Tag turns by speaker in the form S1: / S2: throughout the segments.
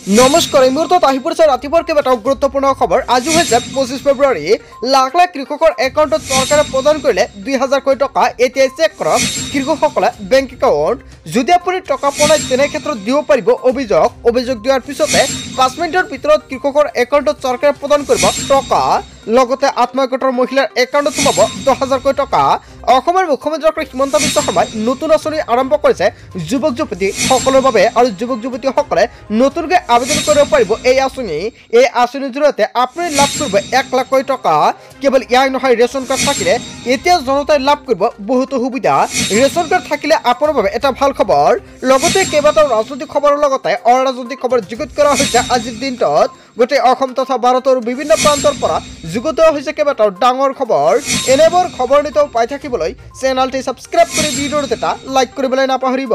S1: নমস্কাৰ, এই মুহূৰ্তত আহি পৰিছে ৰাতিপুৱাৰ কেইবাটাও গুৰুত্বপূৰ্ণ খবৰ। আজি হৈছে 25 ফেব্ৰুৱাৰী। লাখ লাখ কৃষকৰ একাউণ্টত চৰকাৰে প্ৰদান কৰিলে 2000 কোটি টকা। এতিয়া চেক কৰক কৃষকসকলে বেংক একাউণ্ট। যদি আপুনি টকা পোৱা নাই তেনে ক্ষেত্ৰত দিব পাৰিব অভিযোগ দিয়াৰ পিছতে 5 মিনিটৰ ভিতৰত কৃষকৰ একাউণ্টত চৰকাৰে প্ৰদান কৰিব টকা। লগতে আত্মসহায়ক মহিলাৰ একাউণ্টত সোমাব 10,000 কোটি টকা। অসমৰ মুখ্যমন্ত্ৰী ডক্টৰ হিমন্ত বিশ্ব শৰ্মাই নতুন আঁচনি আৰম্ভ কৰিছে যুৱক যুৱতীসকলৰ বাবে আৰু যুৱক যুৱতীসকলে নতুনকৈ আবেদন কৰিব পাৰিব এই আঁচনিৰ জৰিয়তে আপুনি লাভ কৰিব 1 লাখ কোটি টকা। কেৱল ইয়াই নহয়, ৰেচন কাৰ্ড থাকিলে এতিয়া জনতাই লাভ কৰিব বহুতো সুবিধা। ৰেচন কাৰ্ড থাকিলে আপোনাৰ বাবে এটা ভাল খবৰ। লগতে কেইবাটাও ৰাজনৈতিক খবৰৰ লগতে অৰাজনৈতিক খবৰ যুগুত কৰা হৈছে আজিৰ দিনটোত। গোটেই অসম তথা ভাৰতৰ বিভিন্ন প্ৰান্তৰ পৰা যুগুত হৈছে কেইবাটাও ডাঙৰ খবৰ। এনেবোৰ খবৰ নিতৌ পাই থাকিবলৈ চেনেলটি ছাবস্ক্ৰাইব কৰি ভিডিঅ'টো এটা লাইক কৰিবলৈ নাপাহৰিব।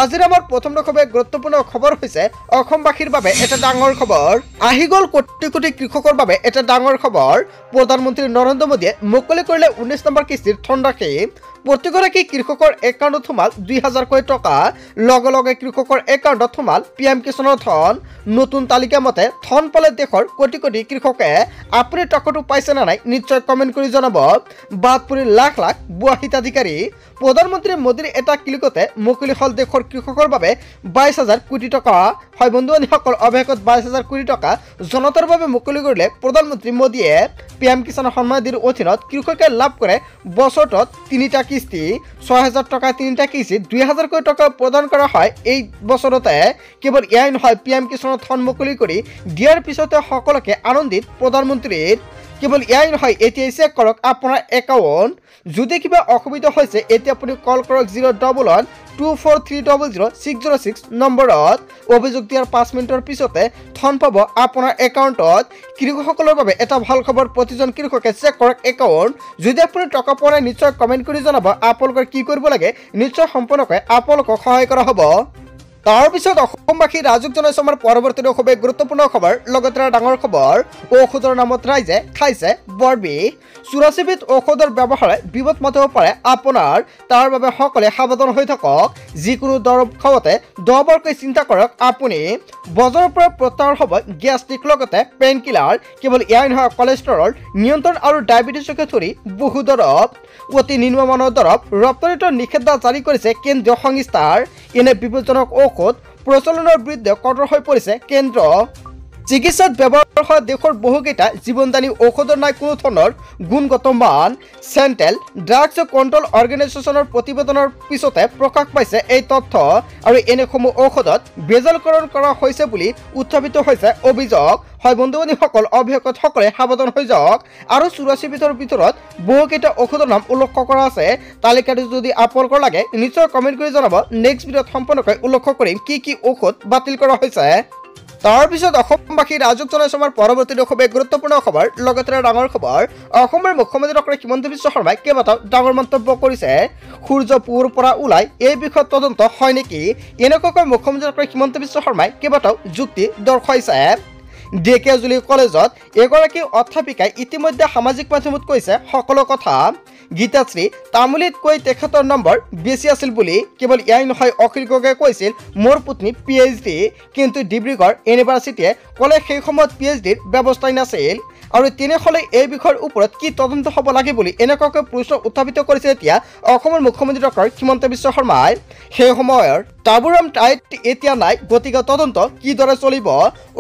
S1: আজিৰ আমাৰ প্ৰথম গুৰুত্বপূৰ্ণ খবৰ হৈছে অসমবাসীৰ বাবে এটা ডাঙৰ খবৰ। আহি গ'ল কোটি কোটি কৃষকৰ বাবে এটা ডাঙৰ খবৰ। প্ৰধানমন্ত্ৰী নৰেন্দ্ৰ মোদীয়ে মুকলি কৰিলে 19 নম্বৰ কিস্তিৰ ধনৰাশি। প্ৰতিগৰাকী কৃষকৰ একাউণ্টত সোমাল 2000 কোটি টকা। লগে লগে কৃষকৰ একাউণ্টত সোমাল PM কিষাণৰ ধন। নতুন তালিকা মতে ধন পালে দেশৰ কোটি কোটি কৃষকে। আপুনি টকাটো পাইছে নে নাই নিশ্চয় কমেণ্ট কৰি জনাব। বাদ পৰিল লাখ লাখ ভুৱা হিতাধিকাৰী। প্ৰধানমন্ত্ৰী মোদীৰ এটা ক্লিকতে মুকলি হ'ল দেশৰ কৃষকৰ বাবে 22,000 কোটি টকা। হয় বন্ধু-বান্ধৱীসকল, অৱশেষত 22,000 কোটি টকা জনতাৰ বাবে মুকলি কৰিলে প্ৰধানমন্ত্ৰী মোদীয়ে। PM কিষাণ সন্মান নিধিৰ অধীনত কৃষকে লাভ কৰে বছৰটোত 3টা কিস্তি, 6,000 টকা 3টা কিস্তি, 2,000 কোটি টকা প্ৰদান কৰা হয় এই বছৰতে। কেৱল ইয়াই নহয়, PM কিষাণৰ ধন মুকলি কৰি দিয়াৰ পিছতে সকলোকে আনন্দিত প্ৰধানমন্ত্ৰীৰ। কেৱল ইয়াই নহয়, এতিয়া চেক কৰক আপোনাৰ একাউণ্ট। যদি কিবা অসুবিধা হৈছে এতিয়া আপুনি কল কৰক 011-24300-606 নম্বৰত। অভিযোগ দিয়াৰ 5 মিনিটৰ পিছতে ধন পাব আপোনাৰ একাউণ্টত। কৃষকসকলৰ বাবে এটা ভাল খবৰ, প্ৰতিজন কৃষকে চেক কৰক একাউণ্ট। যদি আপুনি টকা পোৱা নাই নিশ্চয় কমেণ্ট কৰি জনাব আপোনালোকে কি কৰিব লাগে। নিশ্চয় সম্পূৰ্ণকৈ আপোনালোকক সহায় কৰা হ'ব। তাৰপিছত অসমবাসী ৰাজুক জনাইছে আমাৰ পৰৱৰ্তী খুবেই গুৰুত্বপূৰ্ণ খবৰ। লগতে ডাঙৰ খবৰ, ঔষধৰ নামত ৰাইজে খাইছে বৰ বিষ। 84 বিধ ঔষধৰ ব্যৱহাৰে বিপদ মাতিব পাৰে আপোনাৰ। তাৰ বাবে সকলোৱে সাৱধান হৈ থাকক। যিকোনো দৰৱ খাওঁতে 10 বাৰকৈ চিন্তা কৰক আপুনি। বজাৰৰ পৰা প্ৰত্যাহাৰ হ'ব গেষ্ট্ৰিক লগতে পেইন কিলাৰ। কেৱল ইয়াই নহয়, কলেষ্টৰল নিয়ন্ত্ৰণ আৰু ডায়েবেটিছকে ধৰি বহু দৰৱ, অতি নিম্নমানৰ দৰৱ ৰপ্তানিত নিষেধাজ্ঞা জাৰি কৰিছে কেন্দ্ৰীয় সংস্থাৰ। এনে বিপদজনক ঔষধ প্ৰচলনৰ বিৰুদ্ধে কঠোৰ হৈ পৰিছে কেন্দ্ৰ। চিকিৎসাত ব্যৱহাৰ হোৱা দেশৰ বহুকেইটা জীৱনদায়ী ঔষধৰ নাই কোনো ধৰণৰ গুণগত মান। চেণ্ট্ৰেল ড্ৰাগছ কণ্ট্ৰল অৰ্গেনাইজেশ্যনৰ প্ৰতিবেদনৰ পিছতে প্ৰকাশ পাইছে এই তথ্য। আৰু এনেসমূহ ঔষধত ভেজালকৰণ কৰা হৈছে বুলি উত্থাপিত হৈছে অভিযোগ। হয় বন্ধু-বান্ধৱীসকল, অৱশেষত সকলোৱে সাৱধান হৈ যাওক। আৰু 84 বিধৰ ভিতৰত বহুকেইটা ঔষধৰ নাম উল্লেখ কৰা আছে। তালিকাটো যদি আপোনালোকৰ লাগে নিশ্চয় কমেণ্ট কৰি জনাব। নেক্সট ভিডিঅ'ত সম্পূৰ্ণকৈ উল্লেখ কৰিম কি ঔষধ বাতিল কৰা হৈছে। তাৰপিছত অসমবাসী ৰাজুক জনাইছে আমাৰ পৰৱৰ্তী খুবেই গুৰুত্বপূৰ্ণ খবৰ। লগতে ডাঙৰ খবৰ, অসমৰ মুখ্যমন্ত্ৰী ডক্টৰ হিমন্ত বিশ্ব শৰ্মাই কেইবাটাও ডাঙৰ মন্তব্য কৰিছে। সূৰ্য পুৱাৰ পৰা ওলাই এই বিষয়ত তদন্ত হয় নেকি? এনেকুৱাকৈ মুখ্যমন্ত্ৰী ডক্টৰ হিমন্ত বিশ্ব শৰ্মাই কেইবাটাও যুক্তি দৰ্শাইছে। ঢেকীয়াজুলি কলেজত এগৰাকী অধ্যাপিকাই ইতিমধ্যে সামাজিক মাধ্যমত কৈছে সকলো কথা। গীতাশ্ৰী তামুলীতকৈ তেখেতৰ নম্বৰ বেছি আছিল বুলি। কেৱল ইয়াই নহয়, অখিল গগৈয়ে কৈছিল মোৰ পত্নী PhD, কিন্তু ডিব্ৰুগড় ইউনিভাৰ্চিটিয়ে ক'লে সেই সময়ত PhDৰ ব্যৱস্থাই নাছিল। আৰু তেনেহ'লে এই বিষয়ৰ ওপৰত কি তদন্ত হ'ব লাগে বুলি এনেকুৱাকৈ প্ৰশ্ন উত্থাপিত কৰিছে এতিয়া অসমৰ মুখ্যমন্ত্ৰী ডক্টৰ হিমন্ত বিশ্ব শৰ্মাই। সেই সময়ৰ টাবুৰাম ঠাইত এতিয়া নাই, গতিকে তদন্ত কিদৰে চলিব?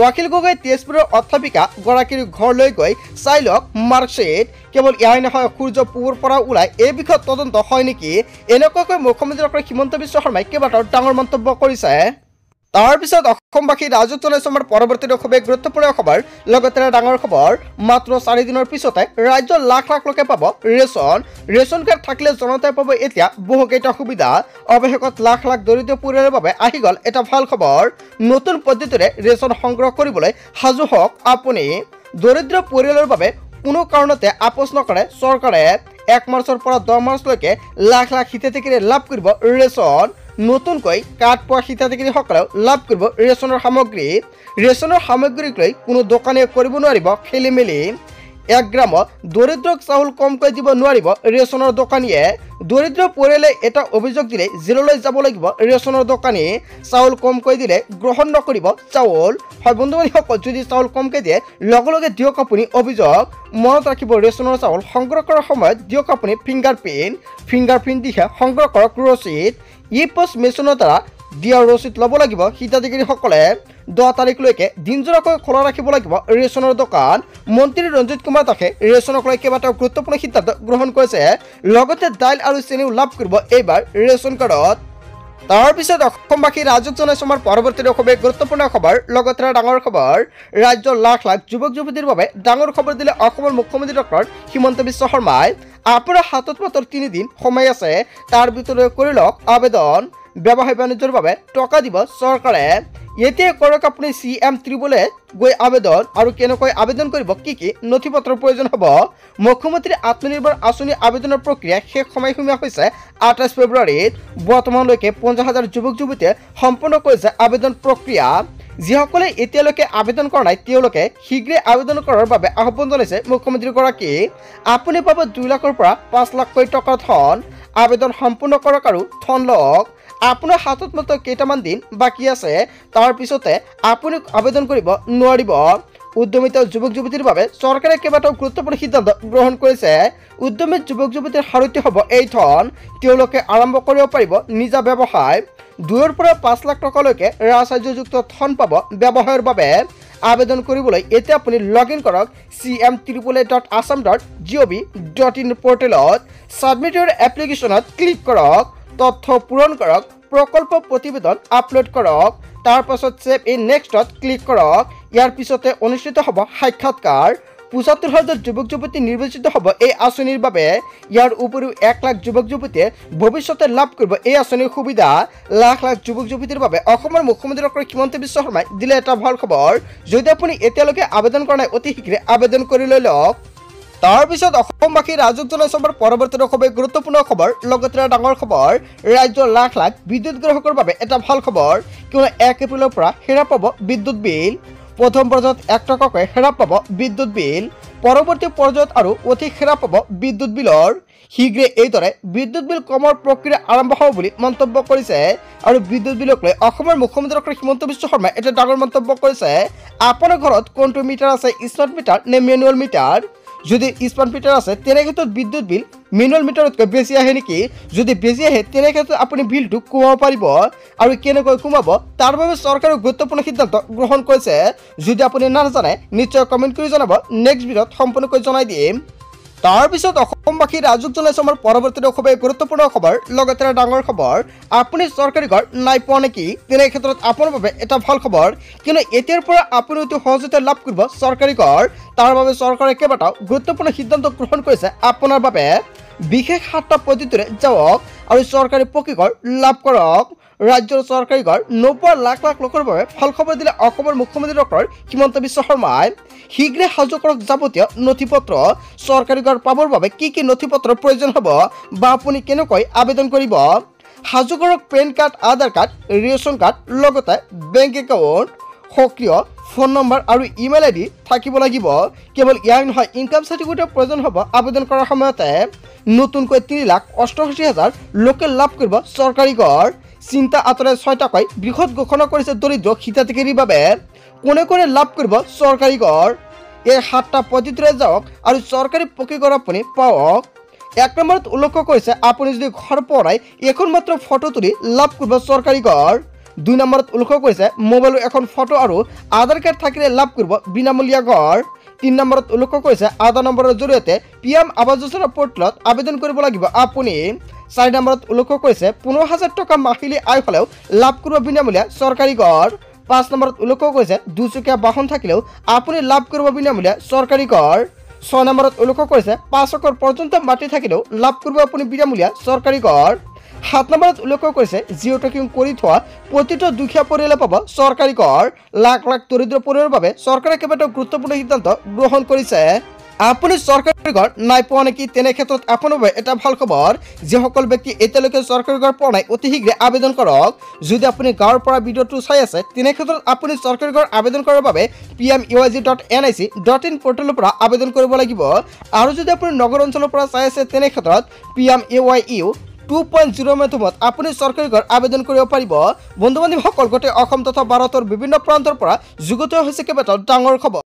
S1: অখিল গগৈ তেজপুৰৰ অধ্যাপিকা গৰাকীৰ ঘৰলৈ গৈ চাই লওক মাৰ্কশ্বিট। কেৱল ইয়াই নহয়, সূৰ্য পুৱাৰ পৰা ওলাই এই বিষয়ত তদন্ত হয় নেকি? এনেকুৱাকৈ মুখ্যমন্ত্ৰী ডক্টৰ হিমন্ত বিশ্ব শৰ্মাই কেইবাটাও ডাঙৰ মন্তব্য কৰিছে। তাৰপিছত অসমবাসী ৰাজুক জনাইছে আমাৰ পৰৱৰ্তী খুবেই গুৰুত্বপূৰ্ণ খবৰ। লগতে ডাঙৰ খবৰ, মাত্ৰ 4 দিনৰ পিছতে ৰাজ্যৰ লাখ লাখ লোকে পাব ৰেচন কাৰ্ড থাকিলে জনতাই পাব এতিয়া বহুকেইটা সুবিধা। অৱশেষত লাখ লাখ দৰিদ্ৰ পৰিয়ালৰ বাবে আহি গ'ল এটা ভাল খবৰ। নতুন পদ্ধতিৰে ৰেচন সংগ্ৰহ কৰিবলৈ সাজু হওক আপুনি। দৰিদ্ৰ পৰিয়ালৰ বাবে কোনো কাৰণতে আপোচ নকৰে চৰকাৰে। 1 মাৰ্চৰ পৰা 10 মাৰ্চলৈকে লাখ লাখ হিতাধিকাৰীয়ে লাভ কৰিব ৰেচন। নতুনকৈ কাৰ্ড পোৱা হিতাধিকাৰীসকলেও লাভ কৰিব ৰেচনৰ সামগ্ৰী। ৰেচনৰ সামগ্ৰীক লৈ কোনো দোকানীয়ে কৰিব নোৱাৰিব খেলিমেলি। 1 গ্ৰাম দৰিদ্ৰক চাউল কমকৈ দিব নোৱাৰিব ৰেচনৰ দোকানীয়ে। দৰিদ্ৰ পৰিয়ালে এটা অভিযোগ দিলে জেললৈ যাব লাগিব ৰেচনৰ দোকানী। চাউল কমকৈ দিলে গ্ৰহণ নকৰিব চাউল। হয় বন্ধু বান্ধৱীসকল, যদি চাউল কমকৈ দিয়ে লগে লগে দিয়ক আপুনি অভিযোগ। মনত ৰাখিব, ৰেচনৰ চাউল সংগ্ৰহ কৰাৰ সময়ত দিয়ক আপুনি ফিংগাৰপ্ৰিণ্ট দিহে সংগ্ৰহ কৰক ৰচিদ। ই-পষ্ট মেচিনৰ দ্বাৰা দিয়া ৰচিদ ল'ব লাগিব হিতাধিকাৰীসকলে। 10 তাৰিখলৈকে দিনজোৰাকৈ খোলা ৰাখিব লাগিব ৰেচনৰ দোকান। মন্ত্ৰী ৰঞ্জিত কুমাৰ দাসে ৰেচনক লৈ কেইবাটাও গুৰুত্বপূৰ্ণ সিদ্ধান্ত গ্ৰহণ কৰিছে। লগতে দাইল আৰু চেনিও লাভ কৰিব এইবাৰ ৰেচন কাৰ্ডত। তাৰপিছত অসমবাসী ৰাজক জনাইছো আমাৰ পৰৱৰ্তী খুবেই গুৰুত্বপূৰ্ণ খবৰ। লগতে ডাঙৰ খবৰ, ৰাজ্যৰ লাখ লাখ যুৱক যুৱতীৰ বাবে ডাঙৰ খবৰ দিলে অসমৰ মুখ্যমন্ত্ৰী ডক্টৰ হিমন্ত বিশ্ব শৰ্মাই। আপোনাৰ হাতত মাত্ৰ 3 দিন সময় আছে, তাৰ ভিতৰত কৰি লওক আবেদন। ব্যৱসায় বাণিজ্যৰ বাবে টকা দিব চৰকাৰে। এতিয়া কৰক আপুনি CM ত্ৰিপুলে গৈ আবেদন। আৰু কেনেকৈ আবেদন কৰিব, কি কি নথি পত্ৰৰ প্ৰয়োজন হ'ব। মুখ্যমন্ত্ৰী আত্মনিৰ্ভৰ আঁচনি আবেদনৰ প্ৰক্ৰিয়া শেষ সময়সীমা হৈছে 28 ফেব্ৰুৱাৰীত। বৰ্তমানলৈকে 50,000 যুৱক যুৱতীয়ে সম্পূৰ্ণ কৰিছে আবেদন প্ৰক্ৰিয়া। যিসকলে এতিয়ালৈকে আবেদন কৰা নাই তেওঁলোকে শীঘ্ৰে আবেদন কৰাৰ বাবে আহ্বান জনাইছে মুখ্যমন্ত্ৰীগৰাকী। আপুনি পাব 2 লাখৰ পৰা 5 লাখকৈ টকাৰ ধন। আবেদন সম্পূৰ্ণ কৰক আৰু ধন লওক। আপোনাৰ হাতত মাত্ৰ কেইটামান দিন বাকী আছে, তাৰ পিছতে আপুনি আবেদন কৰিব নোৱাৰিব। উদ্যমিত যুৱক যুৱতীৰ বাবে চৰকাৰে কেইবাটাও গুৰুত্বপূৰ্ণ সিদ্ধান্ত গ্ৰহণ কৰিছে। উদ্যমী যুৱক যুৱতীৰ হাৰতি হ'ব এই ধন। তেওঁলোকে আৰম্ভ কৰিব পাৰিব নিজা ব্যৱসায়। 2 পৰা 5 লাখ টকালৈকে ৰাজসাহায্যযুক্ত ধন পাব ব্যৱসায়ৰ বাবে। আবেদন কৰিবলৈ এতিয়া আপুনি লগ ইন কৰক cm388.assam.gov.in পৰ্টেলত। ছাবমিট ইউৰ এপ্লিকেশ্যনত ক্লিক কৰক, তথ্য পূৰণ কৰক, প্ৰকল্প প্ৰতিবেদন আপলোড কৰক। তাৰ পাছত ছেভ ইন নেক্সটত ক্লিক কৰক। ইয়াৰ পিছতে অনুষ্ঠিত হ'ব সাক্ষাৎকাৰ। ৭৫,000 যুৱক যুৱতী নিৰ্বাচিত হ'ব এই আঁচনিৰ বাবে। ইয়াৰ উপৰিও 1 লাখ যুৱক যুৱতীয়ে ভৱিষ্যতে লাভ কৰিব এই আঁচনিৰ সুবিধা। লাখ লাখ যুৱক যুৱতীৰ বাবে অসমৰ মুখ্যমন্ত্ৰী ডক্টৰ হিমন্ত বিশ্ব শৰ্মাই দিলে এটা ভাল খবৰ। যদি আপুনি এতিয়ালৈকে আবেদন কৰা নাই অতি শীঘ্ৰে আবেদন কৰি লৈ লওক। তাৰপিছত অসমবাসী ৰাজক জনাইছো আমাৰ পৰৱৰ্তী খুবেই গুৰুত্বপূৰ্ণ খবৰ। লগতে ডাঙৰ খবৰ, ৰাজ্যৰ লাখ লাখ বিদ্যুৎ গ্ৰাহকৰ বাবে এটা ভাল খবৰ। কিয়নো 1 এপ্ৰিলৰ পৰা হেৰা পাব বিদ্যুৎ বিল। প্ৰথম পৰ্যায়ত 1 টকাকৈ হেৰা পাব বিদ্যুৎ বিল। পৰৱৰ্তী পৰ্যায়ত আৰু অধিক হেৰা পাব বিদ্যুৎ বিলৰ। শীঘ্ৰে এইদৰে বিদ্যুৎ বিল কমৰ প্ৰক্ৰিয়া আৰম্ভ হ'ব বুলি মন্তব্য কৰিছে। আৰু বিদ্যুৎ বিলক লৈ অসমৰ মুখ্যমন্ত্ৰী ডক্টৰ হিমন্ত বিশ্ব শৰ্মাই এটা ডাঙৰ মন্তব্য কৰিছে। আপোনাৰ ঘৰত কোনটো মিটাৰ আছে, স্মাৰ্ট মিটাৰ নে মেনুৱেল মিটাৰ? যদি স্মাৰ্ট মিটাৰ আছে তেনে ক্ষেত্ৰত বিদ্যুৎ বিল মেনুৱেল মিটাৰতকৈ বেছি আহে নেকি? যদি বেছি আহে তেনে ক্ষেত্ৰত আপুনি বিলটো কমাব পাৰিব। আৰু কেনেকৈ কমাব তাৰ বাবে চৰকাৰে গুৰুত্বপূৰ্ণ সিদ্ধান্ত গ্ৰহণ কৰিছে। যদি আপুনি নাজানে নিশ্চয় কমেণ্ট কৰি জনাব, নেক্সট ভিডিঅ'ত সম্পূৰ্ণকৈ জনাই দিম। তাৰপিছত অসমবাসী ৰাজক জনাইছো আমাৰ পৰৱৰ্তী খুবেই গুৰুত্বপূৰ্ণ খবৰ। লগতে ডাঙৰ খবৰ, আপুনি চৰকাৰী ঘৰ নাই পোৱা নেকি? তেনে ক্ষেত্ৰত আপোনাৰ বাবে এটা ভাল খবৰ। কিয়নো এতিয়াৰ পৰা আপুনি অতি সহজতে লাভ কৰিব চৰকাৰী ঘৰ। তাৰ বাবে চৰকাৰে কেইবাটাও গুৰুত্বপূৰ্ণ সিদ্ধান্ত গ্ৰহণ কৰিছে আপোনাৰ বাবে। বিশেষ 7টা পদ্ধতিৰে যাওক আৰু চৰকাৰী পকী ঘৰ লাভ কৰক। ৰাজ্যৰ চৰকাৰী ঘৰ নোপোৱা লাখ লাখ লোকৰ বাবে ভাল খবৰ দিলে অসমৰ মুখ্যমন্ত্ৰী ডক্টৰ হিমন্ত বিশ্ব শৰ্মাই। শীঘ্ৰে সাজু কৰক যাৱতীয় নথি পত্ৰ। চৰকাৰী ঘৰ পাবৰ বাবে কি কি নথি পত্ৰৰ প্ৰয়োজন হ'ব বা আপুনি কেনেকৈ আবেদন কৰিব। সাজু কৰক পেন কাৰ্ড, আধাৰ কাৰ্ড, ৰেচন কাৰ্ড, লগতে বেংক একাউণ্ট, সক্ৰিয় ফোন নম্বৰ আৰু ইমেইল ID থাকিব লাগিব। কেৱল ইয়াক নহয়, ইনকাম চাৰ্টিফিকেটৰ প্ৰয়োজন হ'ব আবেদন কৰাৰ সময়তে। নতুনকৈ 3,88,000 লোকে লাভ কৰিব চৰকাৰী ঘৰ। চিন্তা আঁতৰাই 6টাকৈ বৃহৎ ঘোষণা কৰিছে দৰিদ্ৰ হিতাধিকাৰীৰ বাবে। কোনে কোনে লাভ কৰিব চৰকাৰী ঘৰ? এই 7টা পদ্ধতিৰে যাওক আৰু চৰকাৰী পকী ঘৰ আপুনি পাওক। 1 নম্বৰত উল্লেখ কৰিছে আপুনি যদি ঘৰ পোৱা নাই এখন মাত্ৰ ফটো তুলি লাভ কৰিব চৰকাৰী ঘৰ। 2 নম্বৰত উল্লেখ কৰিছে মোবাইলৰ এখন ফটো আৰু আধাৰ কাৰ্ড থাকিলে লাভ কৰিব বিনামূলীয়া ঘৰ। 3 নম্বৰত উল্লেখ কৰিছে আধাৰ নম্বৰৰ জৰিয়তে PM আৱাস যোজনা পৰ্টেলত আবেদন কৰিব লাগিব আপুনি। 4 নম্বৰত উল্লেখ কৰিছে 15,000 টকা মাহিলী আয় হ'লেও লাভ কৰিব বিনামূলীয়া চৰকাৰী ঘৰ। 5 নম্বৰত উল্লেখ কৰিছে 2চকীয়া বাহন থাকিলেও আপুনি লাভ কৰিব বিনামূলীয়া চৰকাৰী ঘৰ। 6 নম্বৰত উল্লেখ কৰিছে 5 একৰ পৰ্যন্ত মাটি থাকিলেও লাভ কৰিব আপুনি বিনামূলীয়া চৰকাৰী ঘৰ। 7 নম্বৰত উল্লেখ কৰিছে জিঅ' ট্ৰেকিং কৰি থোৱা প্ৰতিটো দুখীয়া পৰিয়ালে পাব চৰকাৰী ঘৰ। লাখ লাখ দৰিদ্ৰ পৰিয়ালৰ বাবে চৰকাৰে কেইবাটাও গুৰুত্বপূৰ্ণ সিদ্ধান্ত গ্ৰহণ কৰিছে। আপুনি চৰকাৰী ঘৰ নাই পোৱা নেকি? তেনে ক্ষেত্ৰত আপোনাৰ বাবে এটা ভাল খবৰ, যিসকল ব্যক্তি এতিয়ালৈকে চৰকাৰী ঘৰ পোৱা নাই অতি শীঘ্ৰে আবেদন কৰক। যদি আপুনি গাঁৱৰ পৰা ভিডিঅ'টো চাই আছে তেনে ক্ষেত্ৰত আপুনি চৰকাৰী ঘৰ আবেদন কৰাৰ বাবে pmay.nic.in পৰ্টেলৰ পৰা আবেদন কৰিব লাগিব। আৰু যদি আপুনি নগৰ অঞ্চলৰ পৰা চাই আছে তেনে ক্ষেত্ৰত PMAYU 2.0 মাধ্যমত আপুনি চৰকাৰী ঘৰ আবেদন কৰিব পাৰিব। বন্ধু বান্ধৱীসকল, গোটেই অসম তথা ভাৰতৰ বিভিন্ন প্ৰান্তৰ পৰা যুগুত হৈছে কেইবাটাও ডাঙৰ খবৰ।